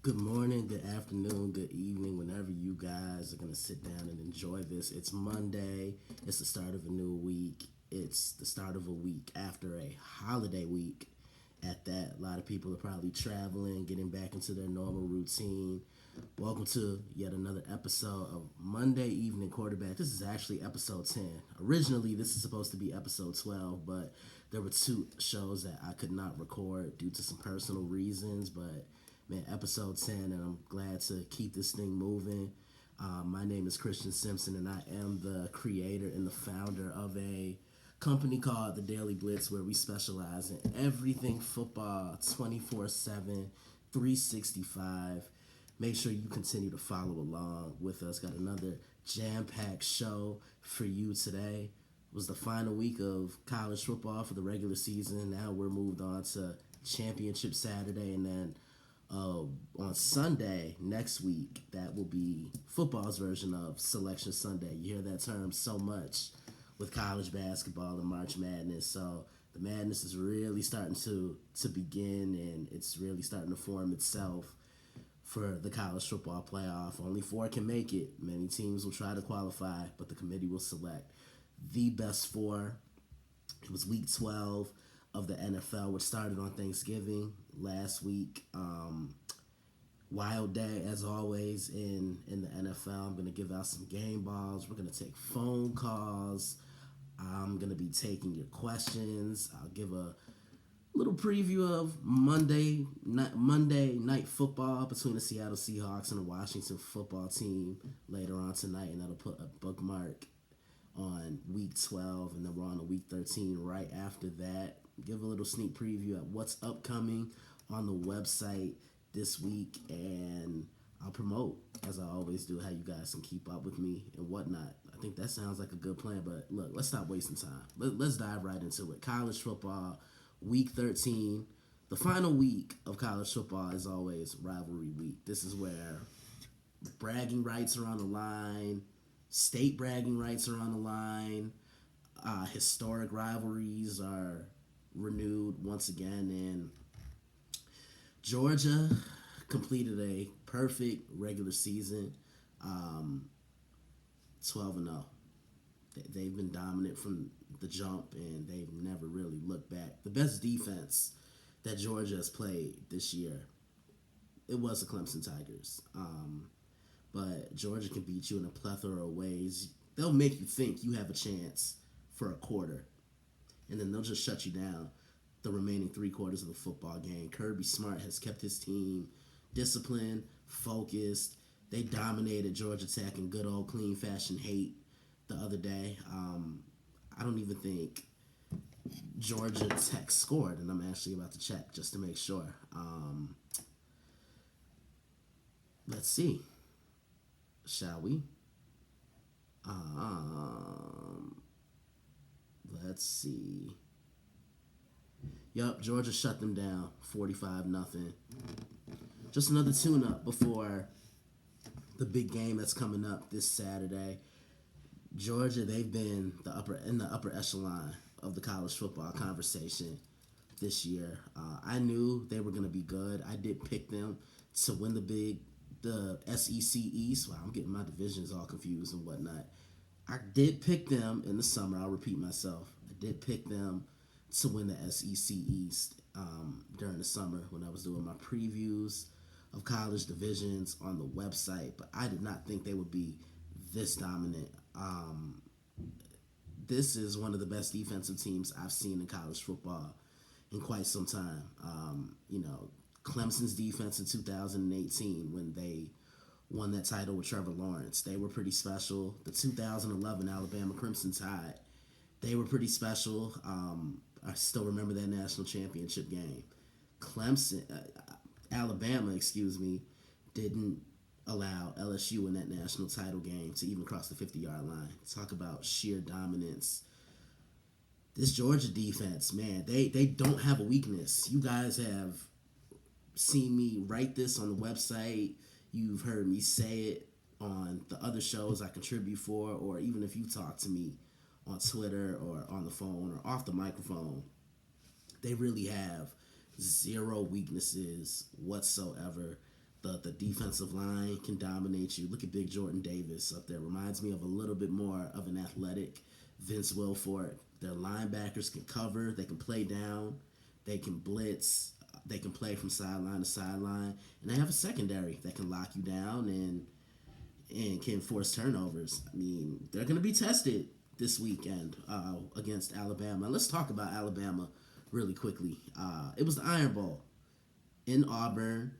Good morning, good afternoon, good evening, whenever you guys are going to sit down and enjoy this. It's Monday. It's the start of a new week. It's the start of a week after a holiday week. At that, a lot of people are probably traveling, getting back into their normal routine. Welcome to yet another episode of Monday Evening Quarterback. This is actually episode 10. Originally, this is supposed to be episode 12, but there were two shows that I could not record due to some personal reasons. But man, episode 10, and I'm glad to keep this thing moving. My name is Christian Simpson, and I am the creator and the founder of a company called The Daily Blitz, where we specialize in everything football 24/7, 365. Make sure you continue to follow along with us. Got another jam-packed show for you today. It was the final week of college football for the regular season. Now we're moved on to Championship Saturday, and then on Sunday next week, that will be football's version of Selection Sunday. You hear that term so much with college basketball and March Madness. So the madness is really starting to begin, and it's really starting to form itself for the college football playoff. Only four can make it. Many teams will try to qualify, but the committee will select the best four. It was week 12 of the NFL, which started on Thanksgiving last week. Wild day as always in the NFL. I'm gonna give out some game balls. We're gonna take phone calls. I'm gonna be taking your questions. I'll give a little preview of Monday night football between the Seattle Seahawks and the Washington football team later on tonight, and that'll put a bookmark on week 12, and then we're on to week 13 right after that. Give a little sneak preview at what's upcoming on the website this week, and I'll promote, as I always do, how you guys can keep up with me and whatnot. I think that sounds like a good plan, but look, let's stop wasting time. Let's dive right into it. College football, week 13. The final week of college football is always rivalry week. This is where bragging rights are on the line, state bragging rights are on the line, historic rivalries are renewed once again, and Georgia completed a perfect regular season, 12-0. They've been dominant from the jump, and they've never really looked back. The best defense that Georgia has played this year, it was the Clemson Tigers. But Georgia can beat you in a plethora of ways. They'll make you think you have a chance for a quarter, and then they'll just shut you down the remaining three quarters of the football game. Kirby Smart has kept his team disciplined, focused. They dominated Georgia Tech in good old clean fashion hate the other day. I don't even think Georgia Tech scored, and I'm actually about to check just to make sure. Let's see. Shall we? Um, let's see. Yup, Georgia shut them down, 45-0. Just another tune-up before the big game that's coming up this Saturday. Georgia, they've been in the upper echelon of the college football conversation this year. I knew they were going to be good. I did pick them to win the SEC East. Wow, I'm getting my divisions all confused and whatnot. I did pick them in the summer. I'll repeat myself. I did pick them to win the SEC East during the summer when I was doing my previews of college divisions on the website, but I did not think they would be this dominant. This is one of the best defensive teams I've seen in college football in quite some time. Clemson's defense in 2018 when they won that title with Trevor Lawrence, they were pretty special. The 2011 Alabama Crimson Tide, they were pretty special. I still remember that national championship game. Alabama, didn't allow LSU in that national title game to even cross the 50-yard line. Talk about sheer dominance. This Georgia defense, man, they don't have a weakness. You guys have seen me write this on the website. You've heard me say it on the other shows I contribute for, or even if you talk to me on Twitter or on the phone or off the microphone. They really have zero weaknesses whatsoever. The defensive line can dominate you. Look at Big Jordan Davis up there. Reminds me of a little bit more of an athletic Vince Wilfork. Their linebackers can cover. They can play down. They can blitz. They can play from sideline to sideline. And they have a secondary that can lock you down and can force turnovers. I mean, they're going to be tested this weekend against Alabama. Let's talk about Alabama really quickly. It was the Iron Bowl in Auburn.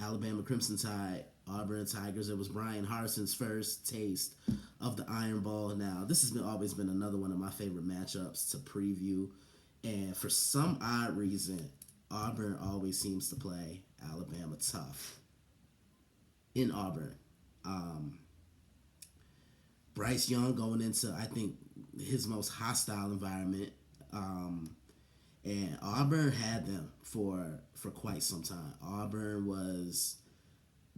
Alabama Crimson Tide, Auburn Tigers. It was Brian Harsin's first taste of the Iron Bowl. Now, this has always been another one of my favorite matchups to preview. And for some odd reason, Auburn always seems to play Alabama tough in Auburn. Bryce Young going into, I think, his most hostile environment. And Auburn had them for quite some time. Auburn was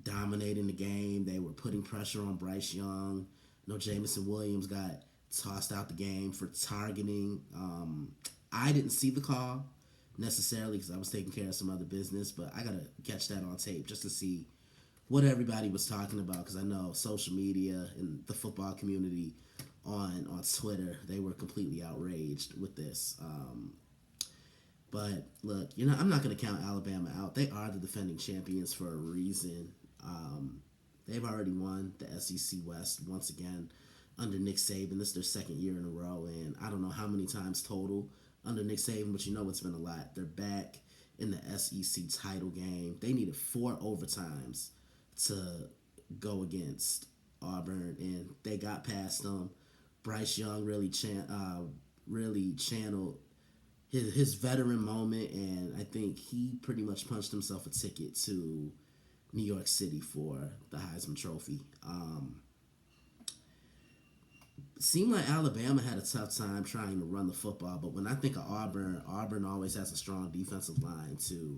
dominating the game. They were putting pressure on Bryce Young. No, Jameson Williams got tossed out the game for targeting. I didn't see the call necessarily because I was taking care of some other business, but I got to catch that on tape just to see what everybody was talking about, because I know social media and the football community on Twitter, they were completely outraged with this. But look, I'm not going to count Alabama out. They are the defending champions for a reason. They've already won the SEC West once again under Nick Saban. This is their second year in a row, and I don't know how many times total under Nick Saban, but it's been a lot. They're back in the SEC title game. They needed 4 overtimes to go against Auburn, and they got past them. Bryce Young really channeled his veteran moment, and I think he pretty much punched himself a ticket to New York City for the Heisman Trophy. Seemed like Alabama had a tough time trying to run the football, but when I think of Auburn always has a strong defensive line to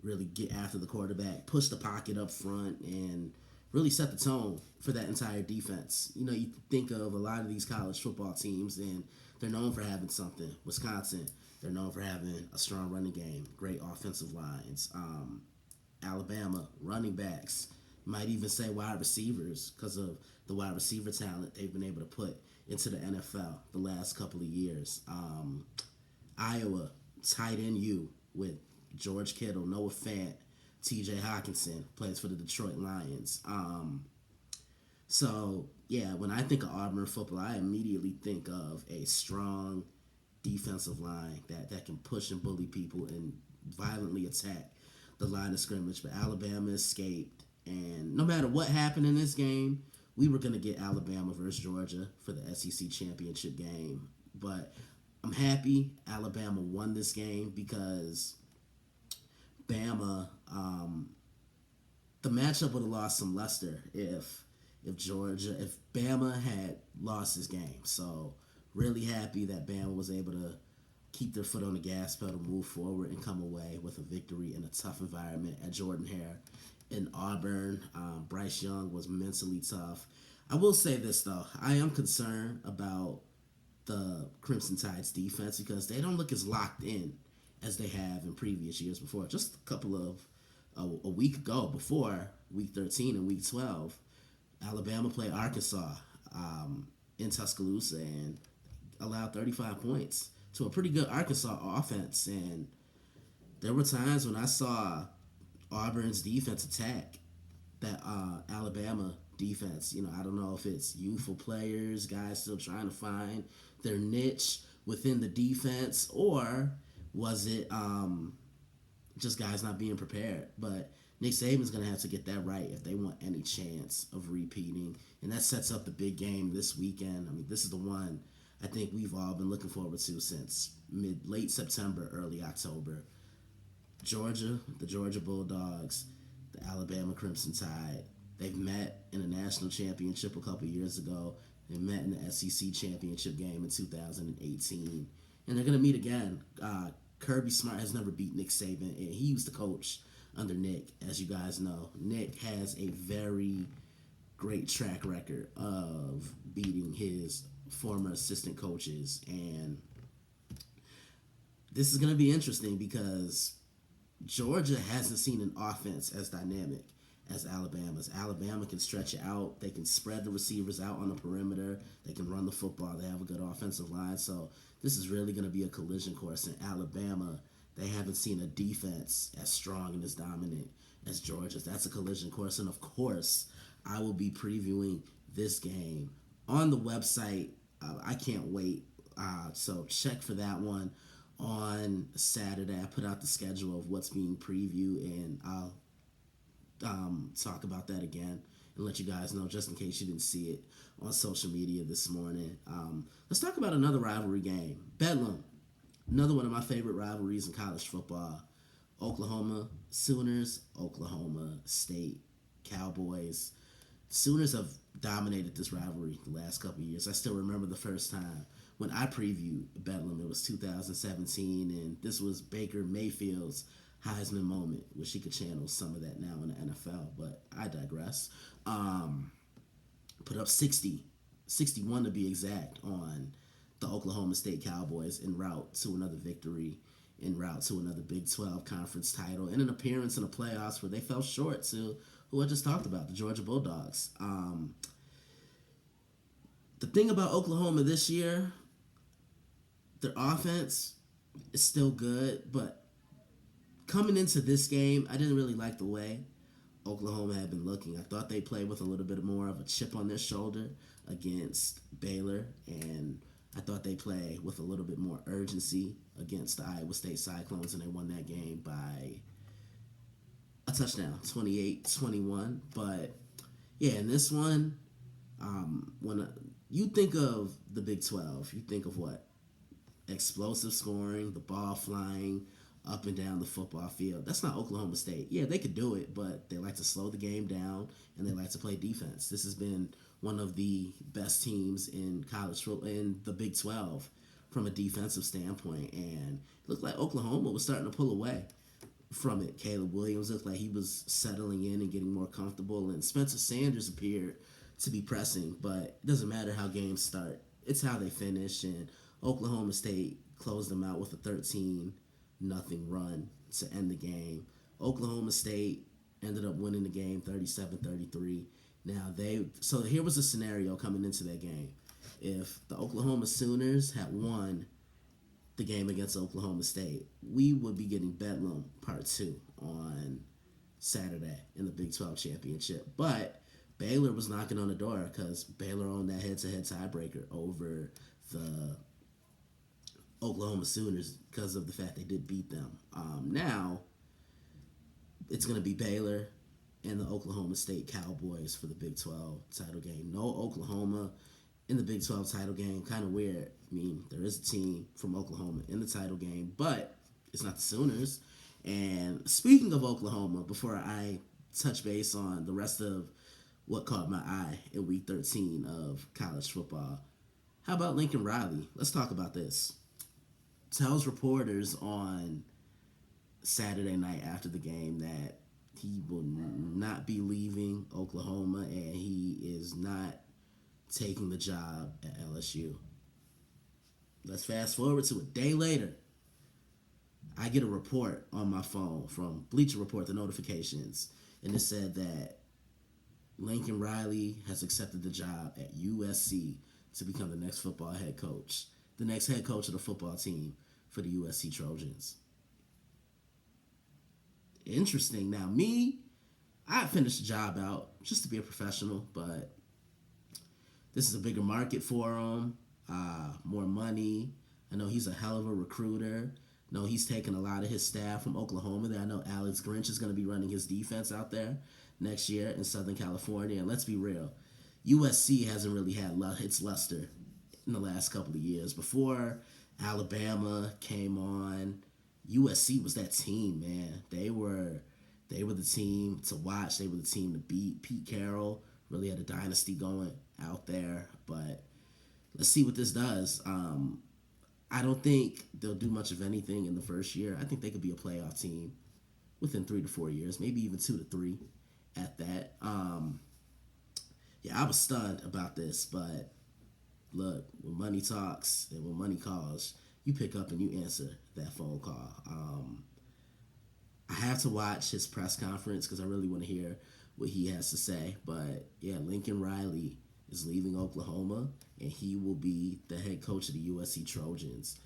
really get after the quarterback, push the pocket up front, and really set the tone for that entire defense. You think of a lot of these college football teams, and they're known for having something. Wisconsin, they're known for having a strong running game, great offensive lines. Alabama, running backs, might even say wide receivers because of the wide receiver talent they've been able to put into the NFL the last couple of years. Iowa, tight end U with George Kittle, Noah Fant, T.J. Hawkinson, plays for the Detroit Lions. So, yeah, when I think of Auburn football, I immediately think of a strong defensive line that can push and bully people and violently attack the line of scrimmage. But Alabama escaped, and no matter what happened in this game, we were going to get Alabama versus Georgia for the SEC championship game. But I'm happy Alabama won this game because Bama, the matchup would have lost some luster if Bama had lost this game. So really happy that Bama was able to keep their foot on the gas pedal, move forward, and come away with a victory in a tough environment at Jordan-Hare in Auburn. Bryce Young was mentally tough. I will say this, though. I am concerned about the Crimson Tide's defense because they don't look as locked in as they have in previous years before. Just a week ago, before Week 13 and Week 12, Alabama played Arkansas in Tuscaloosa and allowed 35 points to a pretty good Arkansas offense. And there were times when I saw Auburn's defense attack that Alabama defense. I don't know if it's youthful players, guys still trying to find their niche within the defense, or was it just guys not being prepared? But Nick Saban's going to have to get that right if they want any chance of repeating. And that sets up the big game this weekend. I mean, this is the one I think we've all been looking forward to since late September, early October. Georgia, the Georgia Bulldogs, the Alabama Crimson Tide. They've met in a national championship a couple years ago. They met in the SEC championship game in 2018. And they're going to meet again. Kirby Smart has never beat Nick Saban, and he used to coach under Nick, as you guys know. Nick has a very great track record of beating his former assistant coaches, and this is going to be interesting because Georgia hasn't seen an offense as dynamic as Alabama's. Alabama can stretch it out. They can spread the receivers out on the perimeter. They can run the football. They have a good offensive line. So this is really going to be a collision course. In Alabama, they haven't seen a defense as strong and as dominant as Georgia's. That's a collision course. And of course, I will be previewing this game on the website. I can't wait. So check for that one on Saturday. I put out the schedule of what's being previewed, and I'll talk about that again and let you guys know just in case you didn't see it on social media this morning. Let's talk about another rivalry game. Bedlam, another one of my favorite rivalries in college football. Oklahoma Sooners, Oklahoma State Cowboys. Sooners have dominated this rivalry the last couple of years. I still remember the first time when I previewed Bedlam. It was 2017, and this was Baker Mayfield's Heisman moment. Wish he could channel some of that now in the NFL, but I digress. Put up 61 to be exact, on the Oklahoma State Cowboys en route to another victory, en route to another Big 12 conference title, and an appearance in the playoffs where they fell short to who I just talked about, the Georgia Bulldogs. The thing about Oklahoma this year, their offense is still good, but coming into this game, I didn't really like the way Oklahoma had been looking. I thought they played with a little bit more of a chip on their shoulder against Baylor, and I thought they played with a little bit more urgency against the Iowa State Cyclones, and they won that game by a touchdown, 28-21. But yeah, in this one, when you think of the Big 12, you think of what? Explosive scoring, the ball flying up and down the football field. That's not Oklahoma State. Yeah, they could do it, but they like to slow the game down, and they like to play defense. This has been one of the best teams in college football, in the Big 12, from a defensive standpoint, and it looked like Oklahoma was starting to pull away from it. Caleb Williams looked like he was settling in and getting more comfortable, and Spencer Sanders appeared to be pressing, but it doesn't matter how games start. It's how they finish, and Oklahoma State closed them out with a 13-0 run to end the game. Oklahoma State ended up winning the game 37-33. So here was a scenario coming into that game. If the Oklahoma Sooners had won the game against Oklahoma State, we would be getting Bedlam Part 2 on Saturday in the Big 12 championship. But Baylor was knocking on the door because Baylor owned that head-to-head tiebreaker over the Oklahoma Sooners because of the fact they did beat them. Now, it's going to be Baylor and the Oklahoma State Cowboys for the Big 12 title game. No Oklahoma in the Big 12 title game. Kind of weird. I mean, there is a team from Oklahoma in the title game, but it's not the Sooners. And speaking of Oklahoma, before I touch base on the rest of what caught my eye in Week 13 of college football, how about Lincoln Riley? Let's talk about this. Tells reporters on Saturday night after the game that he will not be leaving Oklahoma, and he is not taking the job at LSU. Let's fast forward to a day later. I get a report on my phone from Bleacher Report, the notifications, and it said that Lincoln Riley has accepted the job at USC to become the next football head coach, the next head coach of the football team for the USC Trojans. Interesting. Now, I finished the job out just to be a professional, but this is a bigger market for him, more money. I know he's a hell of a recruiter. I know he's taken a lot of his staff from Oklahoma there. I know Alex Grinch is going to be running his defense out there next year in Southern California. And let's be real, USC hasn't really had its luster in the last couple of years. Before Alabama came on, USC was that team, man. They were the team to watch. They were the team to beat. Pete Carroll really had a dynasty going out there. But let's see what this does. I don't think they'll do much of anything in the first year. I think they could be a playoff team within 3 to 4 years, maybe even 2 to 3 at that. I was stunned about this, but look, when money talks and when money calls, you pick up and you answer that phone call. I have to watch his press conference because I really want to hear what he has to say. But yeah, Lincoln Riley is leaving Oklahoma, and he will be the head coach of the USC Trojans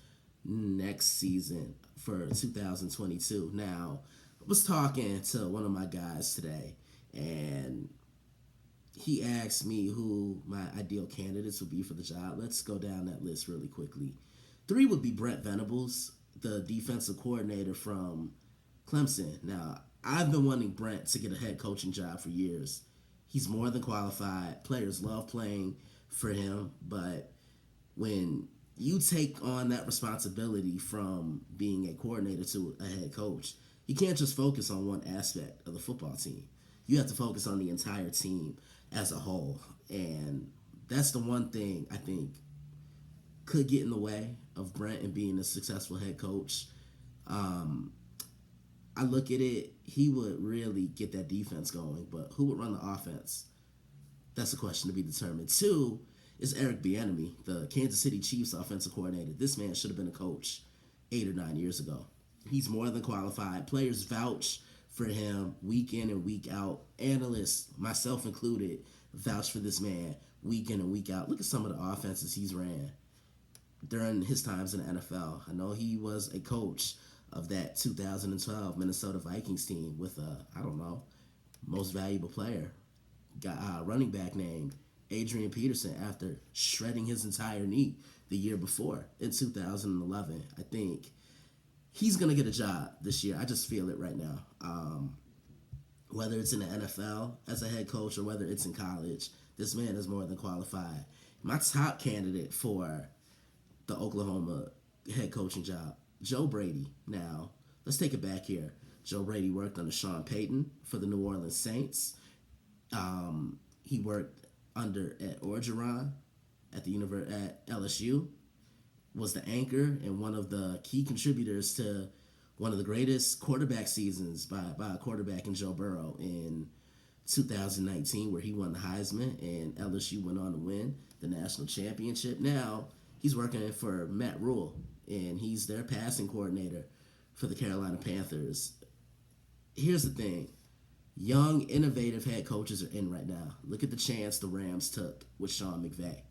next season for 2022. Now, I was talking to one of my guys today, and he asked me who my ideal candidates would be for the job. Let's go down that list really quickly. 3 would be Brent Venables, the defensive coordinator from Clemson. Now, I've been wanting Brent to get a head coaching job for years. He's more than qualified. Players love playing for him, but when you take on that responsibility from being a coordinator to a head coach, you can't just focus on one aspect of the football team. You have to focus on the entire team as a whole. And that's the one thing I think could get in the way of Brent and being a successful head coach. I look at it, he would really get that defense going, but who would run the offense? That's a question to be determined. 2 is Eric Bieniemy, the Kansas City Chiefs offensive coordinator. This man should have been a coach 8 or 9 years ago. He's more than qualified. Players vouch for him week in and week out. Analysts, myself included, vouch for this man week in and week out. Look at some of the offenses he's ran during his times in the NFL. I know he was a coach of that 2012 Minnesota Vikings team with most valuable player, running back named Adrian Peterson after shredding his entire knee the year before in 2011. I think he's going to get a job this year. I just feel it right now. Whether it's in the NFL as a head coach or whether it's in college, this man is more than qualified. My top candidate for the Oklahoma head coaching job, Joe Brady. Now, let's take it back here. Joe Brady worked under Sean Payton for the New Orleans Saints. He worked under at Orgeron at LSU, was the anchor and one of the key contributors to one of the greatest quarterback seasons by a quarterback in Joe Burrow in 2019, where he won the Heisman and LSU went on to win the national championship. Now he's working for Matt Rule, and he's their passing coordinator for the Carolina Panthers. Here's the thing. Young, innovative head coaches are in right now. Look at the chance the Rams took with Sean McVay.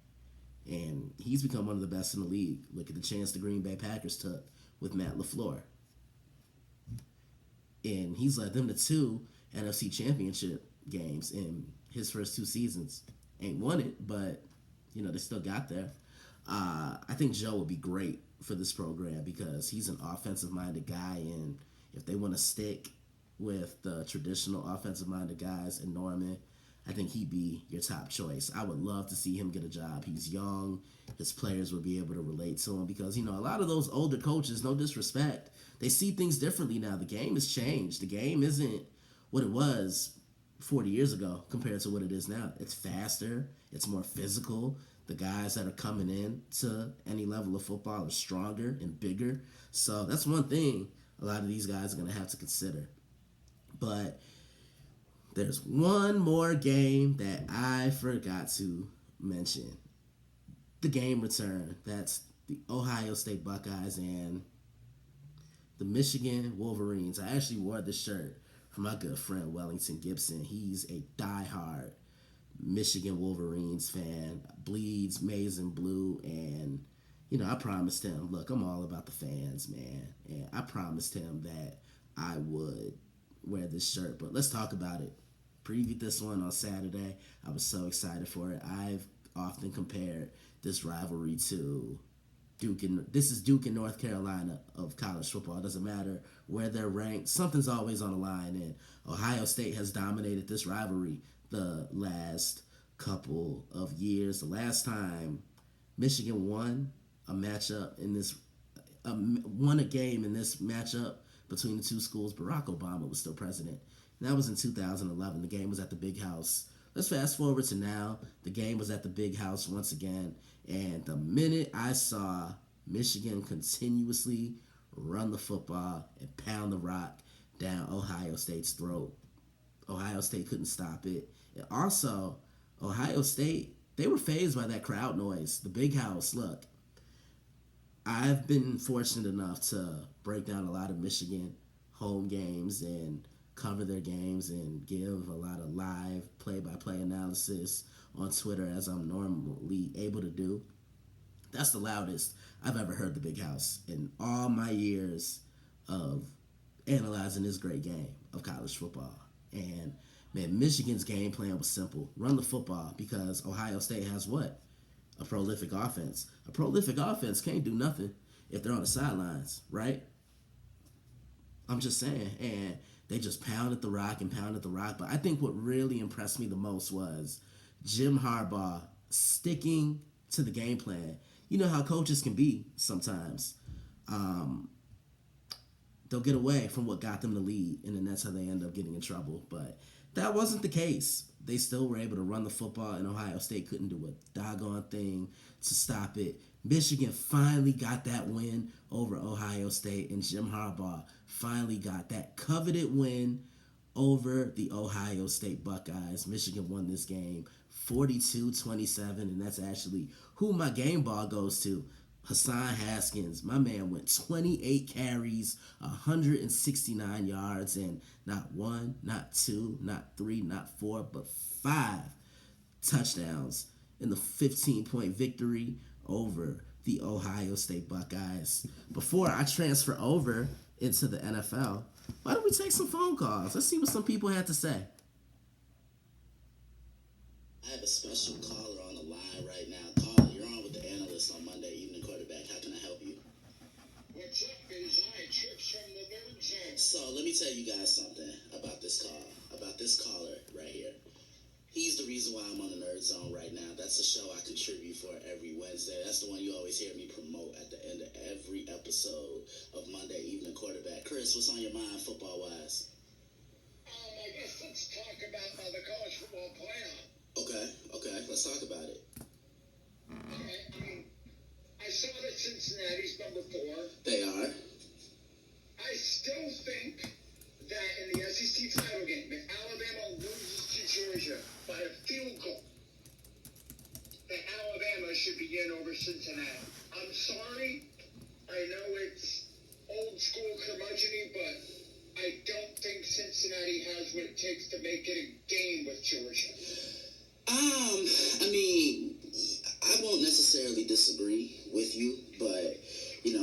And he's become one of the best in the league. Look at the chance the Green Bay Packers took with Matt LaFleur. And he's led them to 2 NFC championship games in his first 2 seasons. Ain't won it, but, they still got there. I think Joe would be great for this program because he's an offensive-minded guy, and if they want to stick with the traditional offensive-minded guys in Norman, I think he'd be your top choice. I would love to see him get a job. He's young. His players would be able to relate to him because, a lot of those older coaches, no disrespect, they see things differently now. The game has changed. The game isn't what it was 40 years ago compared to what it is now. It's faster. It's more physical. The guys that are coming in to any level of football are stronger and bigger. So that's one thing a lot of these guys are going to have to consider. But there's one more game that I forgot to mention. The game return. That's the Ohio State Buckeyes and the Michigan Wolverines. I actually wore this shirt for my good friend Wellington Gibson. He's a diehard Michigan Wolverines fan, bleeds maize and blue, and I promised him, look, I'm all about the fans, man, and I promised him that I would wear this shirt. But let's talk about it. Previewed this one on Saturday. I was so excited for it. I've often compared this rivalry to Duke and North Carolina of college football. It doesn't matter where they're ranked. Something's always on the line, and Ohio State has dominated this rivalry the last couple of years. The last time Michigan won a game in this matchup between the two schools, Barack Obama was still president. And that was in 2011. The game was at the Big House. Let's fast forward to now. The game was at the Big House once again. And the minute I saw Michigan continuously run the football and pound the rock down Ohio State's throat, Ohio State couldn't stop it. And also, Ohio State, they were fazed by that crowd noise. The Big House, look, I've been fortunate enough to break down a lot of Michigan home games and cover their games and give a lot of live play-by-play analysis on Twitter as I'm normally able to do. That's the loudest I've ever heard the Big House in all my years of analyzing this great game of college football. And man, Michigan's game plan was simple: run the football, because Ohio State has what? A prolific offense. A prolific offense can't do nothing if they're on the sidelines, right? I'm just saying. And they just pounded the rock and pounded the rock. But I think what really impressed me the most was Jim Harbaugh sticking to the game plan. You know how coaches can be sometimes. They'll get away from what got them the lead, and then that's how they end up getting in trouble. But that wasn't the case. They still were able to run the football, and Ohio State couldn't do a doggone thing to stop it. Michigan finally got that win over Ohio State, and Jim Harbaugh finally got that coveted win over the Ohio State Buckeyes. Michigan won this game 42-27, and that's actually who my game ball goes to. Hassan Haskins, my man, went 28 carries, 169 yards, and not one, not two, not three, not four, but 5 touchdowns in the 15-point victory over the Ohio State Buckeyes. Before I transfer over into the NFL, why don't we take some phone calls? Let's see what some people had to say. I have a special caller on the line right now. Caller, you're on with the analyst on Monday Evening Quarterback. How can I help you? What's up? It is I, Trips from the Nerd Zone. So let me tell you guys something about this caller right here. He's the reason why I'm on the Nerd Zone right now. That's the show I contribute for every Wednesday. That's the one you always hear me promote at the end of every episode of Monday Evening Quarterback. Chris, what's on your mind football-wise? I guess let's talk about the college football playoff. Okay, let's talk about it. Okay, I saw that Cincinnati's number 4. They are. I still think that in the SEC title game, if Alabama loses to Georgia by a field goal, that Alabama should be in over Cincinnati. I'm sorry. I know it's old school curmudgeon-y, but I don't think Cincinnati has what it takes to make it a game with Georgia. I mean, I won't necessarily disagree with you, but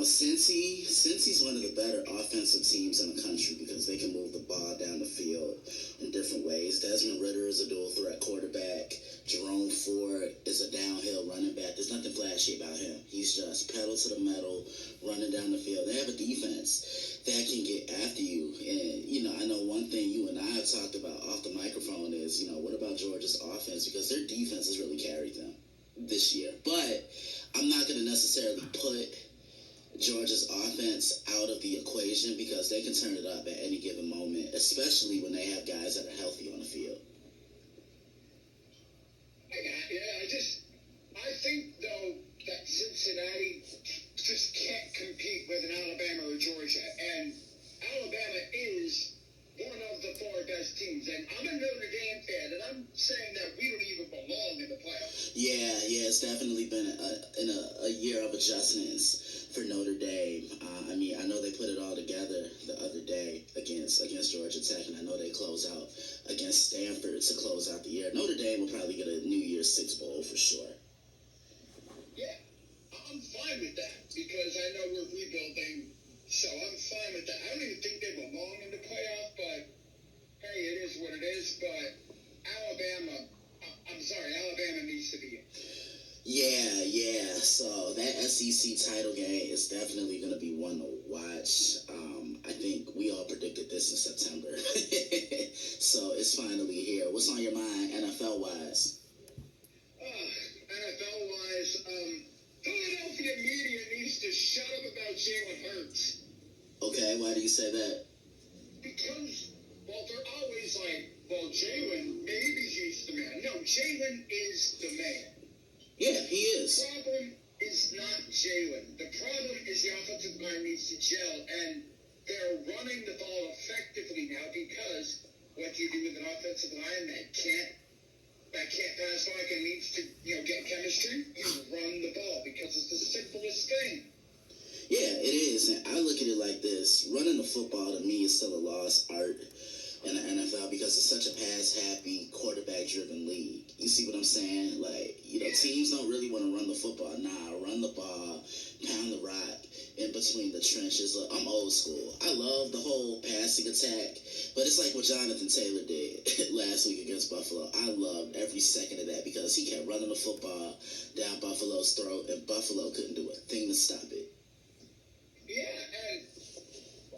Cincy's one of the better offensive teams in the country because they can move the ball down the field in different ways. Desmond Ridder is a dual threat quarterback. Jerome Ford is a downhill running back. There's nothing flashy about him. He's just pedal to the metal, running down the field. They have a defense that can get after you. And, I know one thing you and I have talked about off the microphone is, what about Georgia's offense? Because their defense has really carried them this year. But I'm not going to necessarily put Georgia's offense out of the equation because they can turn it up at any given moment, especially when they have guys that are healthy on the field. I think, though, that Cincinnati just can't compete with an Alabama or Georgia. And Alabama is one of the 4 best teams. And I'm a Notre Dame fan, and I'm saying that we don't even belong in the playoffs. Yeah, it's definitely been a year of adjustments for Notre Dame. I know they put it all together the other day against Georgia Tech, and I know they close out against Stanford to close out the year. Notre Dame will probably get a New Year's Six bowl for sure. Yeah, I'm fine with that because I know we're rebuilding, so I'm fine with that. I don't even think they belong in the playoff, but hey, it is what it is. But Alabama needs to be in. Yeah. So that SEC title game is definitely going to be one to watch. I think we all predicted this in September. So it's finally here. What's on your mind NFL-wise? NFL-wise, Philadelphia media needs to shut up about Jalen Hurts. Okay, why do you say that? Because, they're always like, Jalen, maybe he's the man. No, Jalen is the man. Yeah, he is. The problem is not Jalen. The problem is the offensive line needs to gel, and they're running the ball effectively now because what do you do with an offensive line that can't pass like and needs to, get chemistry? You run the ball because it's the simplest thing. Yeah, it is. And I look at it like this. Running the football, to me, is still a lost art in the NFL because it's such a pass-happy, quarterback-driven league. You see what I'm saying? Like, teams don't really want to run the football. Nah, run the ball, pound the rock in between the trenches. Look, I'm old school. I love the whole passing attack, but it's like what Jonathan Taylor did last week against Buffalo. I loved every second of that because he kept running the football down Buffalo's throat, and Buffalo couldn't do a thing to stop it. Yeah, and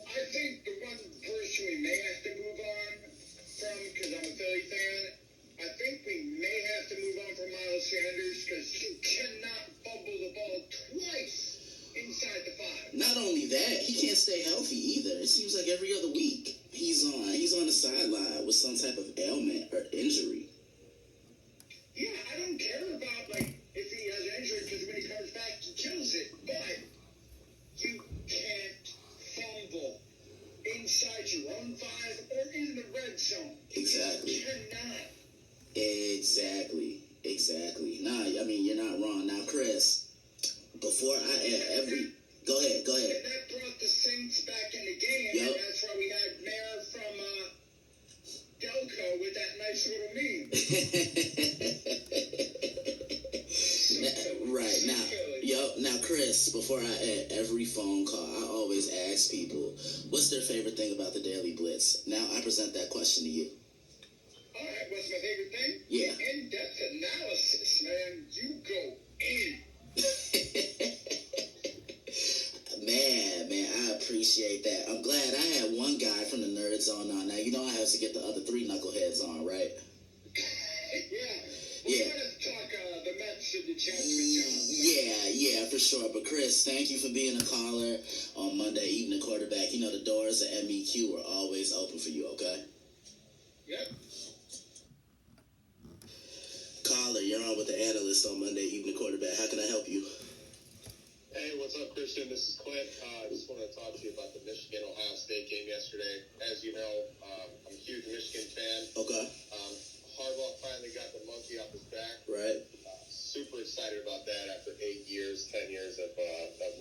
I think the one person we may have to move on from, because I'm a Philly fan, I think we may have to move on from Miles Sanders because you cannot fumble the ball twice inside the 5. Not only that, he can't stay healthy either. It seems like every other week he's on the sideline with some type of ailment or injury. Yeah, I don't care about if he has an injury because when he comes back he kills it, but you can't fumble inside your own 5 or in the red zone. Exactly. You cannot. Exactly. Nah, I mean, you're not wrong. Now, Chris, before I go ahead. And that brought the Saints back in the game, Yep. and that's why we had Mayor from Delco with that nice little meme. Right now, Chris, before I end every phone call, I always ask people, what's their favorite thing about the Daily Blitz? Now, I present that question to you. All right, what's my favorite thing? Yeah. In-depth analysis, man. You go in. Man, I appreciate that. I'm glad I had one guy from the Nerd Zone on. Now, I have to get the other 3 knuckleheads on, right? We're going to talk the Mets and the championship. Yeah, for sure. But Chris, thank you for being a caller on Monday Evening Quarterback. The doors at MEQ are always open for you, okay? Yep. Caller, you're on with the analyst on Monday Evening Quarterback. How can I help you? Hey, what's up, Christian? This is Clint. I just wanted to talk to you about the Michigan-Ohio State game yesterday. As you know, I'm a huge Michigan fan. Okay. Harbaugh finally got the monkey off his back. Right. Super excited about that after 10 years of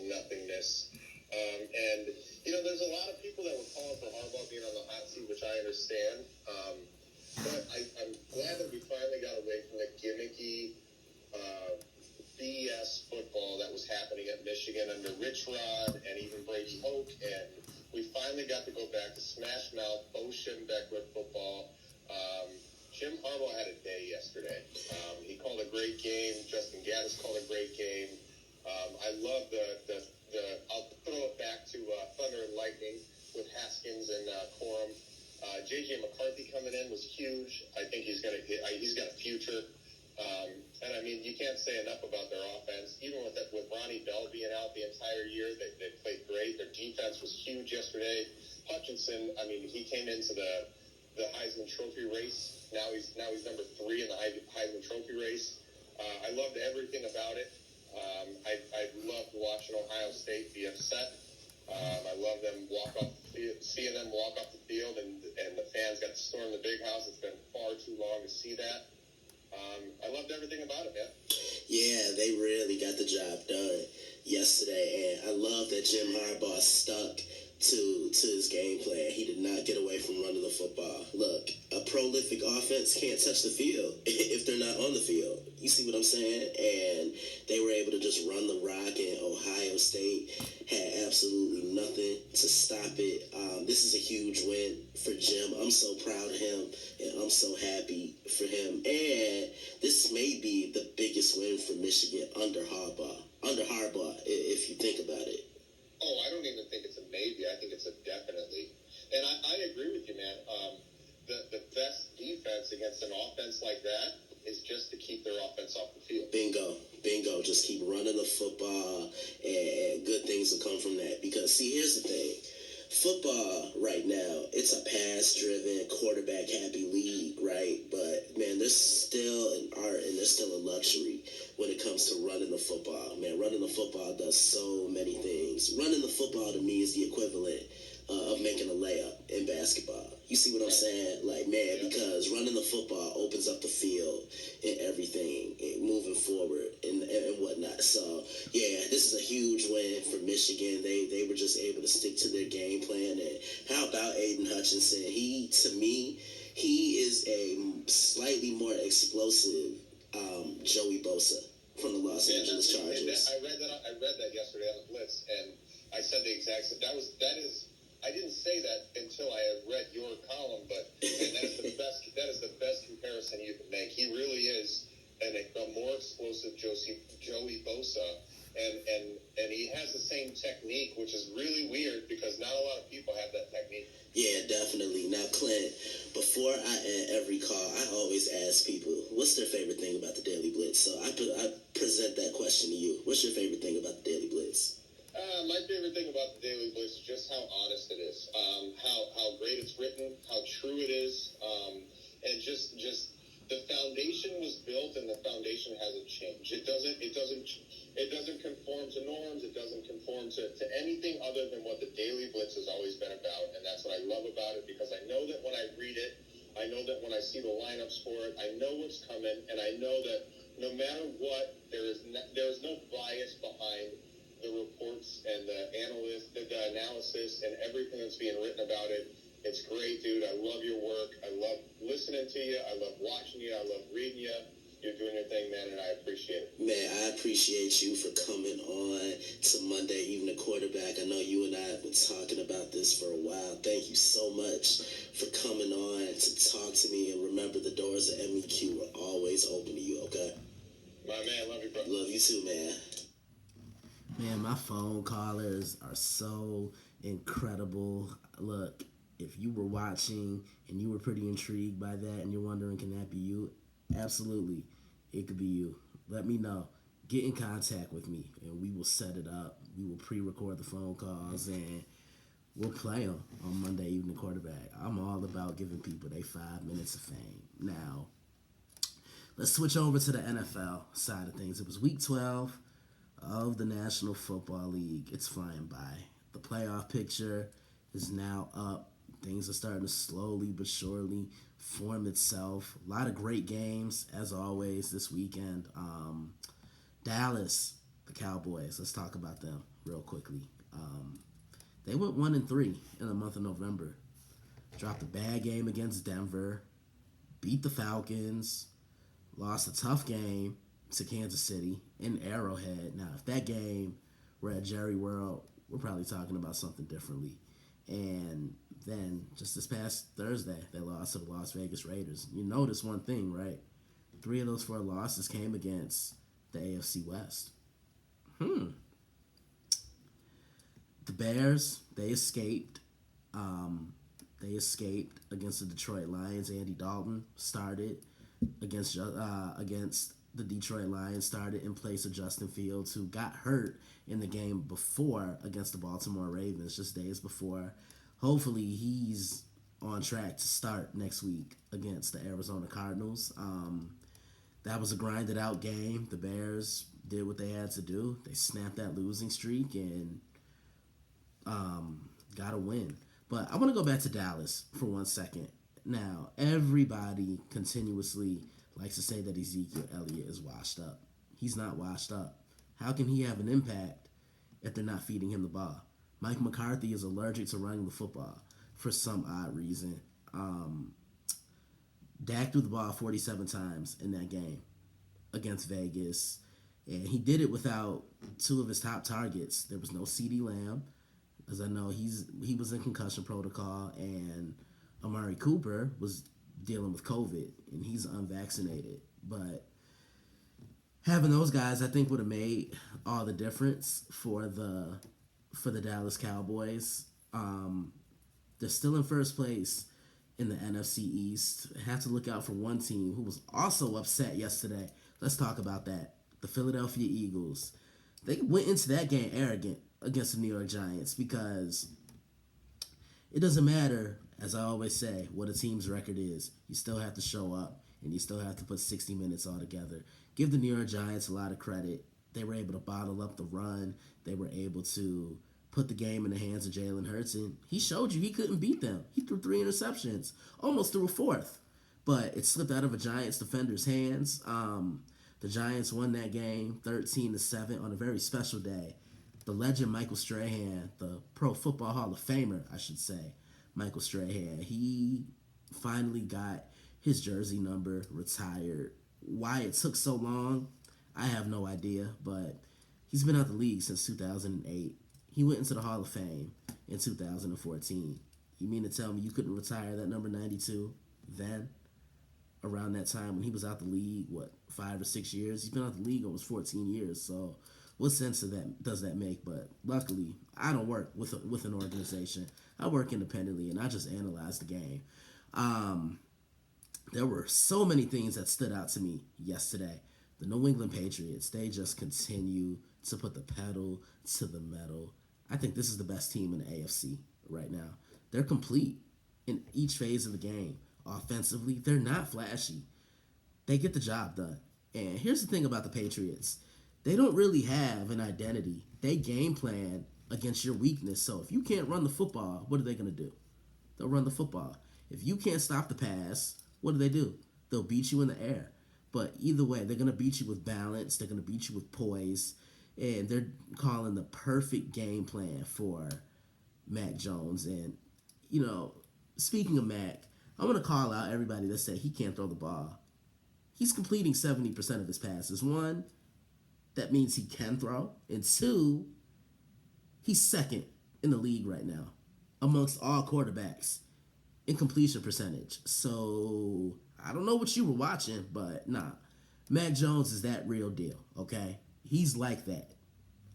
nothingness. And there's a lot of people that were calling for Harbaugh being on the hot seat, which I understand. But I'm glad that we finally got away from the gimmicky BS football that was happening at Michigan under Rich Rod and even Brady Hoke, and we finally got to go back to smash mouth, Bo Schembechler football. Jim Harbaugh had a day yesterday. He called a great game. Justin Gaddis called a great game. I love the I'll throw it back to Thunder and Lightning with Haskins and Corum. J.J. McCarthy coming in was huge. I think he's got a future. And I mean, you can't say enough about their offense. Even with Ronnie Bell being out the entire year, they played great. Their defense was huge yesterday. Hutchinson, I mean, he came into the Heisman Trophy race. Now he's number 3 in the Heisman Trophy race. I loved everything about it. I loved watching Ohio State be upset. I love them seeing them walk off the field, and the fans got to storm the big house. It's been far too long to see that. I loved everything about it, man. Yeah, they really got the job done yesterday, and I love that Jim Harbaugh stuck to his game plan. He did not get away from running the football. Look, a prolific offense can't touch the field if they're not on the field. You see what I'm saying? And they were able to just run the rock, and Ohio State had absolutely nothing to stop it. This is a huge win for Jim. I'm so proud of him, and I'm so happy for him. And this may be the biggest win for Michigan under Harbaugh, if you think about it. Oh, I don't even think it's a maybe. I think it's a definitely. And I agree with you, man. The best defense against an offense like that is just to keep their offense off the field. Bingo. Just keep running the football, and good things will come from that. Because, see, here's the thing. Football right now, it's a pass-driven, quarterback-happy league, right? But, man, there's still an art and there's still a luxury when it comes to running the football. Man, running the football does so many things. Running the football, to me, is the equivalent of making a layup in basketball. You see what I'm saying? Like, man, because running the football opens opens up the field and everything moving forward and whatnot. So, yeah, this is a huge win for Michigan. They were just able to stick to their game plan. And how about Aiden Hutchinson? To me, he is a slightly more explosive Joey Bosa from the Los Angeles Chargers. I read that yesterday on the Blitz, and I said the exact same. That is. I didn't say that until I had read your column, but that is the best. That is the best comparison you can make. He really is a more explosive Joey Bosa, and he has the same technique, which is really weird because not a lot of people have that technique. Yeah, definitely. Now, Clint, before I end every call, I always ask people, what's their favorite thing about the Daily Blitz? So I present that question to you. What's your favorite thing about the Daily Blitz? My favorite thing about the Daily Blitz is just how honest it is, how great it's written, how true it is, and just the foundation was built and the foundation hasn't changed. It doesn't conform to norms. It doesn't conform to anything other than what the Daily Blitz has always been about, and that's what I love about it because I know that when I read it, I know that when I see the lineups for it, I know what's coming, and I know that no matter what, there is no bias behind the reports and the analysis and everything that's being written about it. It's great, dude. I love your work. I love listening to you. I love watching you. I love reading you. You're doing your thing, man, and I appreciate it. Man, I appreciate you for coming on to Monday Evening Quarterback. I know you and I have been talking about this for a while. Thank you so much for coming on to talk to me. And remember, the doors of MEQ are always open to you, okay? My man, love you, bro. Love you too, man. Man, my phone callers are so incredible. Look, if you were watching and you were pretty intrigued by that and you're wondering, can that be you? Absolutely. It could be you. Let me know. Get in contact with me and we will set it up. We will pre-record the phone calls and we'll play them on Monday Evening Quarterback. I'm all about giving people their 5 minutes of fame. Now, let's switch over to the NFL side of things. It was week 12 of the National Football League. It's flying by. The playoff picture is now up. Things are starting to slowly but surely form itself. A lot of great games, as always, this weekend. Dallas, the Cowboys. Let's talk about them real quickly. They went 1-3 in the month of November. Dropped a bad game against Denver. Beat the Falcons. Lost a tough game to Kansas City in Arrowhead. Now, if that game were at Jerry World, we're probably talking about something differently. And then just this past Thursday, they lost to the Las Vegas Raiders. You notice one thing, right? 3 of those 4 losses came against the AFC West. The Bears, they escaped. They escaped against the Detroit Lions. Andy Dalton started against the Detroit Lions, started in place of Justin Fields, who got hurt in the game before against the Baltimore Ravens, just days before. Hopefully he's on track to start next week against the Arizona Cardinals. That was a grinded out game. The Bears did what they had to do. They snapped that losing streak and got a win. But I want to go back to Dallas for 1 second. Now, everybody continuously likes to say that Ezekiel Elliott is washed up. He's not washed up. How can he have an impact if they're not feeding him the ball? Mike McCarthy is allergic to running the football for some odd reason. Dak threw the ball 47 times in that game against Vegas, and he did it without 2 of his top targets. There was no CeeDee Lamb, as I know he was in concussion protocol, and Amari Cooper was dealing with COVID, and he's unvaccinated. But having those guys, I think, would have made all the difference for the Dallas Cowboys. They're still in first place in the NFC East. Have to look out for one team who was also upset yesterday. Let's talk about that. The Philadelphia Eagles. They went into that game arrogant against the New York Giants because it doesn't matter, as I always say, what a team's record is. You still have to show up, and you still have to put 60 minutes all together. Give the New York Giants a lot of credit. They were able to bottle up the run. They were able to put the game in the hands of Jalen Hurts, and he showed you he couldn't beat them. He threw 3 interceptions, almost threw a 4th. but it slipped out of a Giants defender's hands. The Giants won that game 13-7 on a very special day. The legend Michael Strahan, the Pro Football Hall of Famer, I should say, Michael Strahan, he finally got his jersey number retired. Why it took so long, I have no idea, but he's been out the league since 2008. He went into the Hall of Fame in 2014. You mean to tell me you couldn't retire that number 92 then? Around that time when he was out the league, 5 or 6 years? He's been out the league almost 14 years, so what sense of that does that make? But luckily, I don't work with an organization. I work independently, and I just analyze the game. There were so many things that stood out to me yesterday. The New England Patriots, they just continue to put the pedal to the metal. I think this is the best team in the AFC right now. They're complete in each phase of the game. Offensively, they're not flashy. They get the job done. And here's the thing about the Patriots. They don't really have an identity. They game plan against your weakness. So if you can't run the football, what are they going to do? They'll run the football. If you can't stop the pass, what do? They'll beat you in the air. But either way, they're going to beat you with balance. They're going to beat you with poise. And they're calling the perfect game plan for Mac Jones. And, speaking of Mac, I'm going to call out everybody that said he can't throw the ball. He's completing 70% of his passes. One, that means he can throw. And two, he's second in the league right now amongst all quarterbacks in completion percentage. So I don't know what you were watching, but nah. Mac Jones is that real deal, okay? He's like that.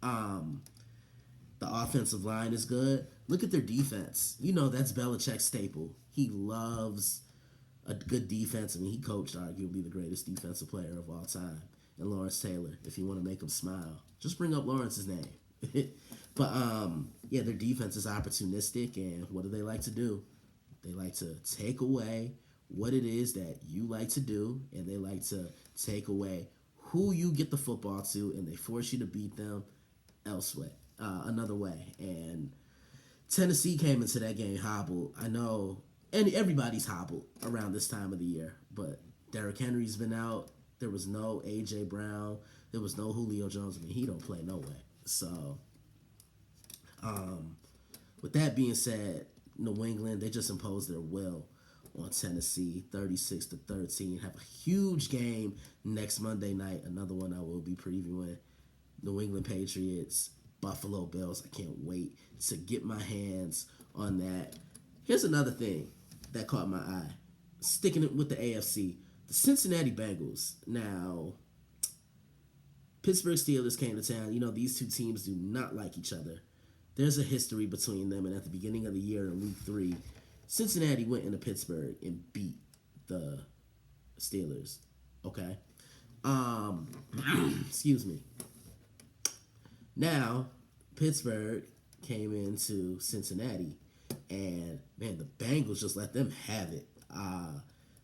The offensive line is good. Look at their defense. That's Belichick's staple. He loves a good defense. I mean, he coached arguably the greatest defensive player of all time, and Lawrence Taylor. If you want to make him smile, just bring up Lawrence's name. But their defense is opportunistic, and what do they like to do? They like to take away what it is that you like to do, and they like to take away who you get the football to, and they force you to beat them another way. And Tennessee came into that game hobbled. I know, and everybody's hobbled around this time of the year, but Derrick Henry's been out. There was no A.J. Brown. There was no Julio Jones. I mean, he don't play no way. So, with that being said, New England, they just imposed their will on Tennessee, 36-13. Have a huge game next Monday night. Another one I will be previewing. New England Patriots, Buffalo Bills. I can't wait to get my hands on that. Here's another thing that caught my eye. Sticking it with the AFC, the Cincinnati Bengals. Now, Pittsburgh Steelers came to town. These two teams do not like each other. There's a history between them, and at the beginning of the year in Week 3, Cincinnati went into Pittsburgh and beat the Steelers. Okay? Excuse me. Now, Pittsburgh came into Cincinnati, and, man, the Bengals just let them have it.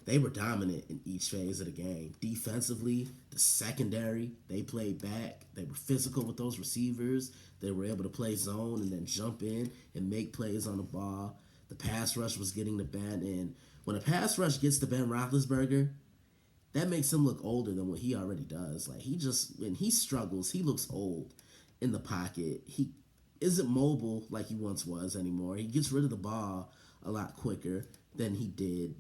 They were dominant in each phase of the game. Defensively, the secondary, they played back. They were physical with those receivers. They were able to play zone and then jump in and make plays on the ball. The pass rush was getting to Ben, and when a pass rush gets to Ben Roethlisberger, that makes him look older than what he already does. Like, when he struggles, he looks old in the pocket. He isn't mobile like he once was anymore. He gets rid of the ball a lot quicker than he did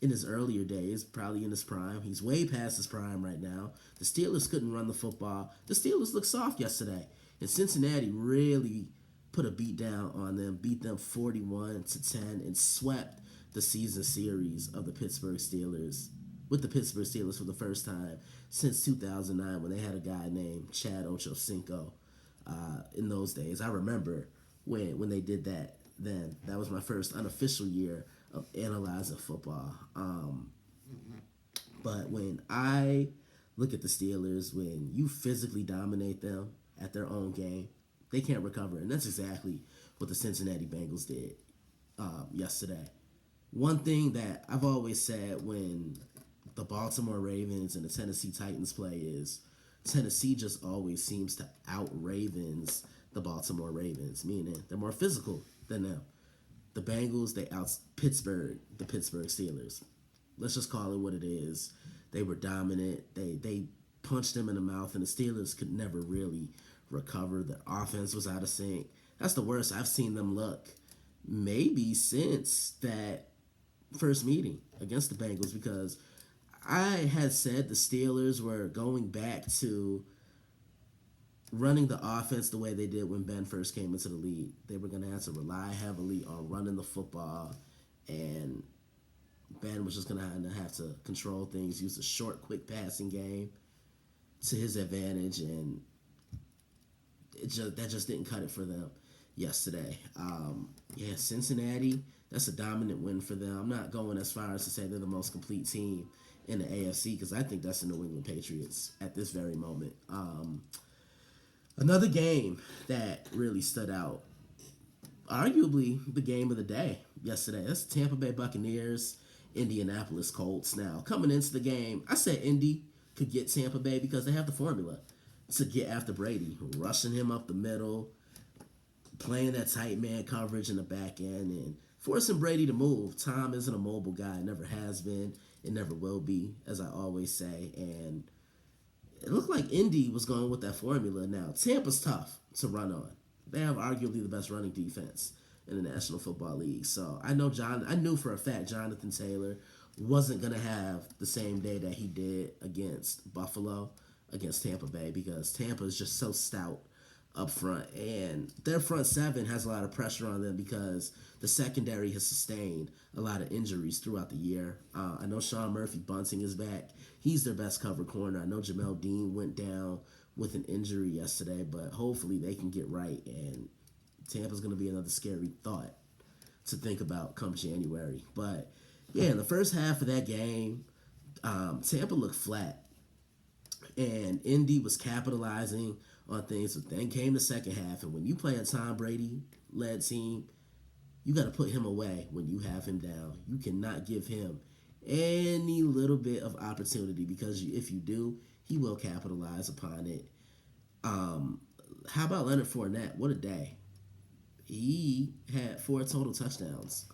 in his earlier days, probably in his prime. He's way past his prime right now. The Steelers couldn't run the football. The Steelers looked soft yesterday, and Cincinnati really put a beat down on them, beat them 41-10, and swept the season series of the Pittsburgh Steelers, with the Pittsburgh Steelers for the first time since 2009 when they had a guy named Chad Ochocinco. In those days, I remember when they did that then. That was my first unofficial year of analyzing football. But when I look at the Steelers, when you physically dominate them at their own game, they can't recover. And that's exactly what the Cincinnati Bengals did yesterday. One thing that I've always said when the Baltimore Ravens and the Tennessee Titans play is Tennessee just always seems to out-Ravens the Baltimore Ravens, meaning they're more physical than them. The Bengals, they out Pittsburgh, the Pittsburgh Steelers. let's just call it what it is. They were dominant. They punched them in the mouth, and the Steelers could never really recover. The offense was out of sync. That's the worst I've seen them look maybe since that first meeting against the Bengals, because I had said the Steelers were going back to running the offense the way they did when Ben first came into the league. They were going to have to rely heavily on running the football, and Ben was just going to have to control things, use a short, quick passing game to his advantage, and that just didn't cut it for them yesterday. Cincinnati, that's a dominant win for them. I'm not going as far as to say they're the most complete team in the AFC, because I think that's the New England Patriots at this very moment. Another game that really stood out, arguably the game of the day yesterday, that's Tampa Bay Buccaneers, Indianapolis Colts. Now, coming into the game, I said Indy could get Tampa Bay because they have the formula to get after Brady, rushing him up the middle, playing that tight man coverage in the back end, and forcing Brady to move. Tom isn't a mobile guy, never has been, it never will be, as I always say, and it looked like Indy was going with that formula. Now, Tampa's tough to run on. They have arguably the best running defense in the National Football League. So I knew for a fact Jonathan Taylor wasn't going to have the same day that he did against Buffalo, against Tampa Bay, because Tampa is just so stout up front. And their front seven has a lot of pressure on them because the secondary has sustained a lot of injuries throughout the year. I know Sean Murphy-Bunting is back. He's their best cover corner. I know Jamel Dean went down with an injury yesterday, but hopefully they can get right. And Tampa's going to be another scary thought to think about come January. But, yeah, in the first half of that game, Tampa looked flat. And Indy was capitalizing on things. But then came the second half. And when you play a Tom Brady-led team, you got to put him away when you have him down. You cannot give him any little bit of opportunity, because if you do, he will capitalize upon it. How about Leonard Fournette? What a day. He had 4 total touchdowns.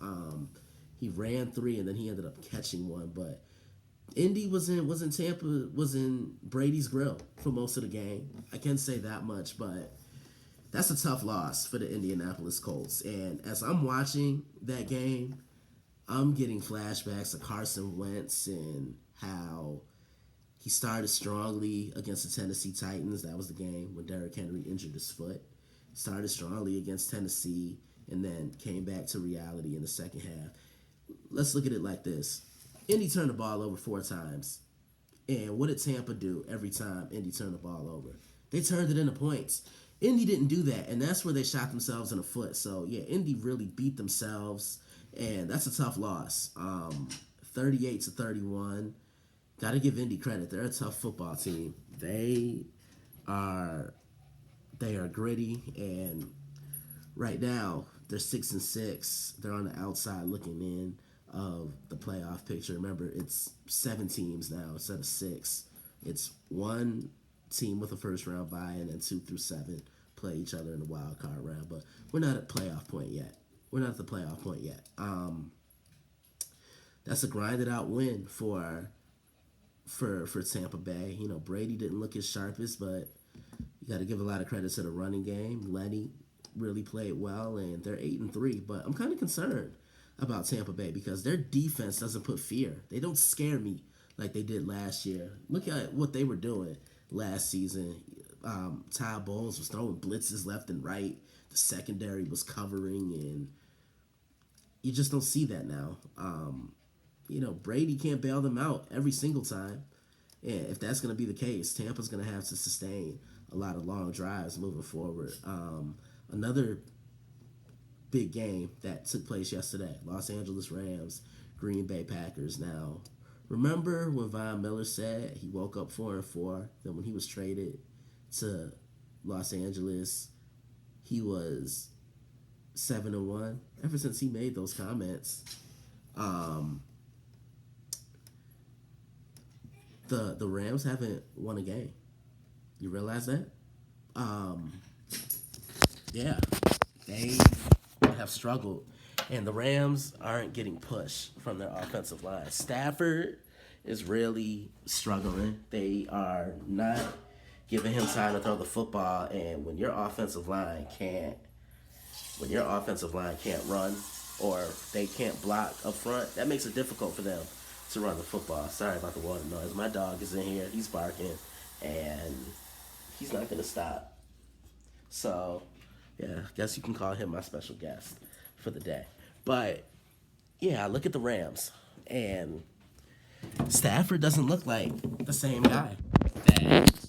He ran 3 and then he ended up catching 1. But Indy was in Brady's grill for most of the game. I can't say that much, but that's a tough loss for the Indianapolis Colts. And as I'm watching that game, I'm getting flashbacks of Carson Wentz and how he started strongly against the Tennessee Titans. That was the game when Derrick Henry injured his foot. Started strongly against Tennessee and then came back to reality in the second half. Let's look at it like this. Indy turned the ball over 4 times. And what did Tampa do every time Indy turned the ball over? They turned it into points. Indy didn't do that, and that's where they shot themselves in the foot. So, yeah, Indy really beat themselves, and that's a tough loss. 38-31. Got to give Indy credit. They're a tough football team. They are gritty, and right now they're 6-6. They're on the outside looking in of the playoff picture. Remember, it's 7 teams now instead of 6. It's 1 team with a first round bye, and then 2 through 7 play each other in the wild card round. But we're not at playoff point yet. That's a grinded out win for Tampa Bay. You know, Brady didn't look his sharpest, but you got to give a lot of credit to the running game. Lenny really played well, and they're 8-3. But I'm kind of concerned about Tampa Bay because their defense doesn't put fear. They don't scare me like they did last year. Look at what they were doing last season. Ty Bowles was throwing blitzes left and right. The secondary was covering, and you just don't see that now. Brady can't bail them out every single time. And if that's going to be the case, Tampa's going to have to sustain a lot of long drives moving forward. Another big game that took place yesterday, Los Angeles Rams, Green Bay Packers. Now, remember when Von Miller said he woke up 4-4, then when he was traded to Los Angeles, he was 7-1? Ever since he made those comments, the Rams haven't won a game. You realize that? Yeah, they have struggled And the Rams aren't getting pushed from their offensive line. Stafford is really struggling. They are not giving him time to throw the football. And when your offensive line can't run or they can't block up front, that makes it difficult for them to run the football. Sorry about the water noise. My dog is in here. He's barking, and he's not going to stop. So, yeah, I guess you can call him my special guest for the day. But, yeah, I look at the Rams, and Stafford doesn't look like the same guy that